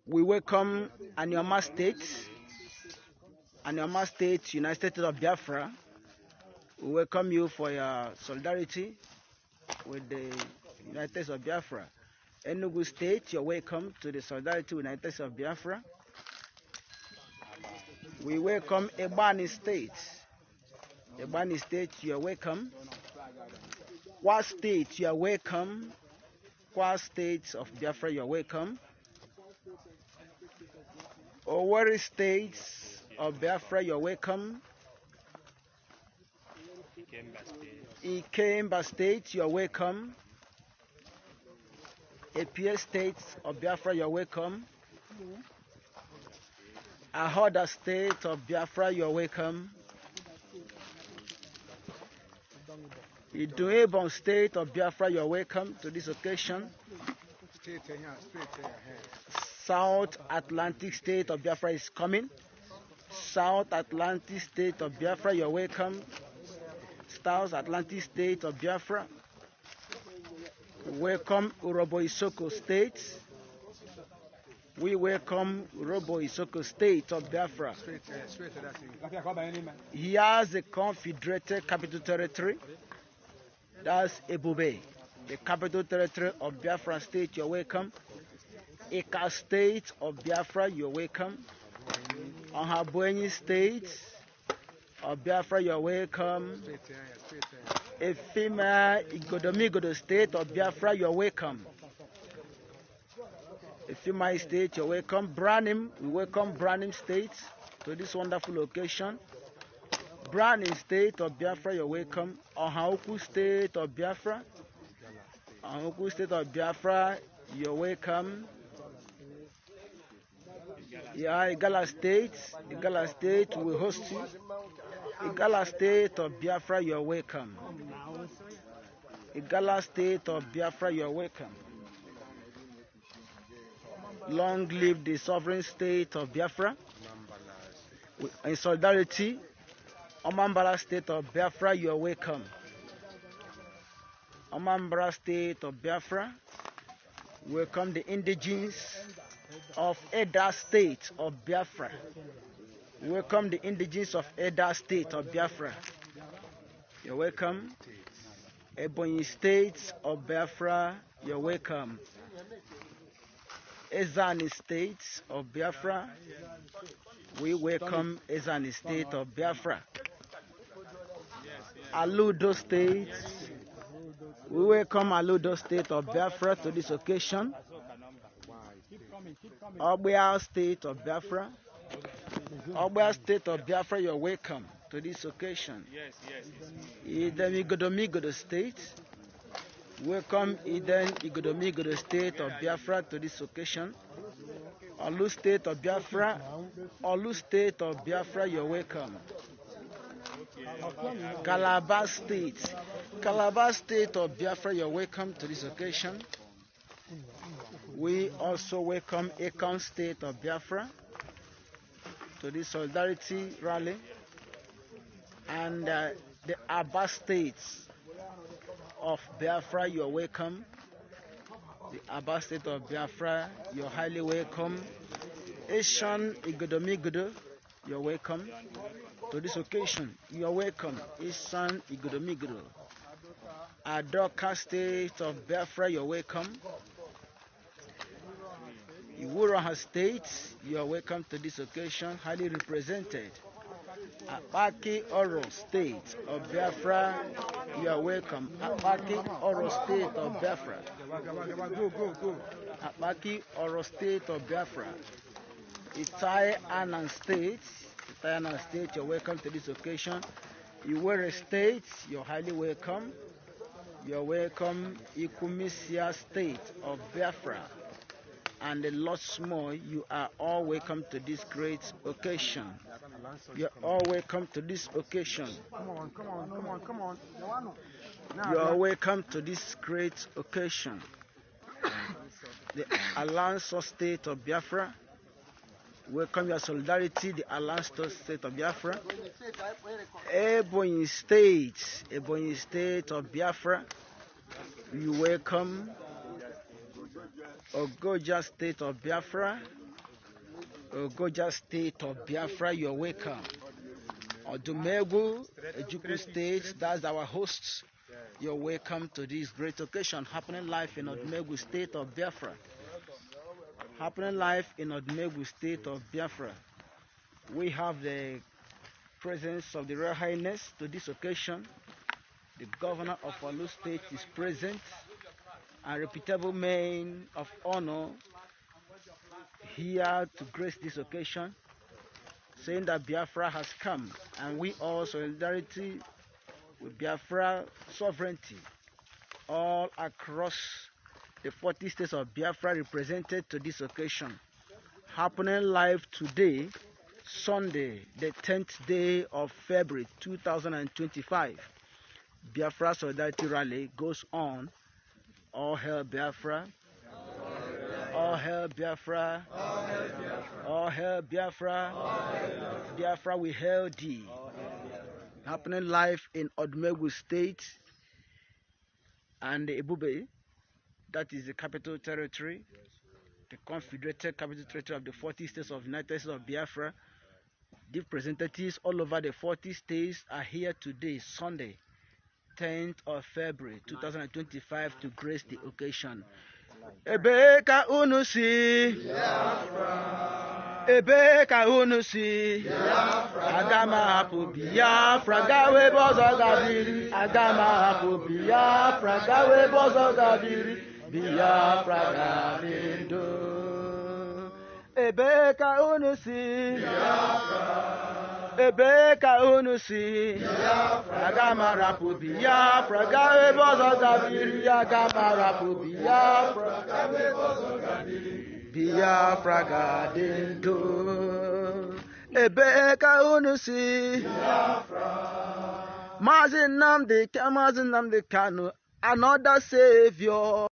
We welcome Anioma State, United States of Biafra. We welcome you for your solidarity with the United States of Biafra. Enugu State, you're welcome to the solidarity with the United States of Biafra. We welcome Ebonyi State. Ebonyi State, you're welcome. Kwa State, you're welcome. Kwa State of Biafra, you're welcome. Owerri State of Biafra, you're welcome. Ikemba State, you're welcome. APS State of Biafra, you're welcome. Ahoda State of Biafra, you're welcome. Iduebon State of Biafra, you're welcome to this occasion. South Atlantic State of Biafra is coming. South Atlantic State of Biafra, you're welcome. South Atlantic State of Biafra. Welcome Orabueze State. We welcome Orabueze State of Biafra. Here's the Confederated Capital Territory. That's Ebube, the Capital Territory of Biafra State, you're welcome. Eka State of Biafra, you're welcome. Orabueze State of Biafra, you're welcome. Efima Igodomigodo State of Biafra, you're welcome. Efima State, you're welcome. Branim, we welcome Branim State to this wonderful location. Branim State of Biafra, you're welcome. Ohaoku State of Biafra. Ohaoku State of Biafra, you're welcome. Yeah, Igala State will host you. Igala State of Biafra, you're welcome. Igala State of Biafra, you're welcome. Long live the sovereign state of Biafra. In solidarity, Omambala State of Biafra, you're welcome. Omambala State of Biafra, welcome the indigenes of Eda State of Biafra. Welcome the indigenes of Eda State of Biafra. You're welcome. Ebonyi State of Biafra, you're welcome. Ezani State of Biafra, we welcome Ezani State of Biafra. Aludo State, we welcome Aludo State of Biafra to this occasion. Ogbia State of Biafra, Ogbia State of Biafra, you're welcome to this occasion. Eden Igodomigodo State, welcome Eden Igodomigodo State of Biafra to this occasion. Olu State of Biafra, Olu State of Biafra, you're welcome. Calabar State, Calabar State of Biafra, you're welcome to this occasion. We also welcome Ekon State of Biafra to this solidarity rally, and the Aba States of Biafra, you're welcome. The Aba State of Biafra, you're highly welcome. Asian Igodomigodo, you're welcome to this occasion. You're welcome. Asian Igodomigodo. Adoka State of Biafra, you're welcome. Iwuroha State, you are welcome to this occasion, highly represented. Apaki Oro State of Biafra, you are welcome. Apaki Oro State of Biafra. Apaki Oro State of Biafra. Itai Anan State, you're welcome to this occasion. Iwere State, you're highly welcome. You're welcome. Ikumisia State of Biafra. And lots more, you are all welcome to this great occasion. You're all welcome to this occasion. Come on. You are welcome to this great occasion. The Alliance State of Biafra, welcome your solidarity, the Alliance State of Biafra. Ebonyi State of Biafra, you welcome. Ogoja State of Biafra. Ogoja State of Biafra, you're welcome. Odumegu, Ejukwu State, that's our hosts. You're welcome to this great occasion happening live in Odumegu State of Biafra. Happening live in Odumegu State of Biafra. We have the presence of the Royal Highness to this occasion. The governor of Onowu State is present, and reputable men of honor here to grace this occasion, saying that Biafra has come, and we all solidarity with Biafra sovereignty all across the 40 states of Biafra represented to this occasion. Happening live today, Sunday, the 10th day of February 2025. Biafra Solidarity Rally goes on. All hail Biafra. All hail Biafra. All hail Biafra. Biafra, we hail thee. Happening live in Odumegu State and the Ebube, that is the capital territory, the confederated capital territory of the 40 states of the United States of Biafra. The representatives all over the 40 states are here today, Sunday, 10th of February 2025, to grace the occasion. Ebeka unusi Biafra. Ebeka unusi Biafra. Agama hapu Biafra gawe bozo gabiri. Agama hapu Biafra gawe bozo gabiri. Biafra gabindo. Ebeka unusi Biafra. Ebeka unusi Biafra. Agama rapu Biafra gawe bozo gabiri. Agama rapu Biafra gawe bozo gabiri. Biafra gadindo. Ebeka unusi Biafra. Mazi Nnamdi Kanu, another savior.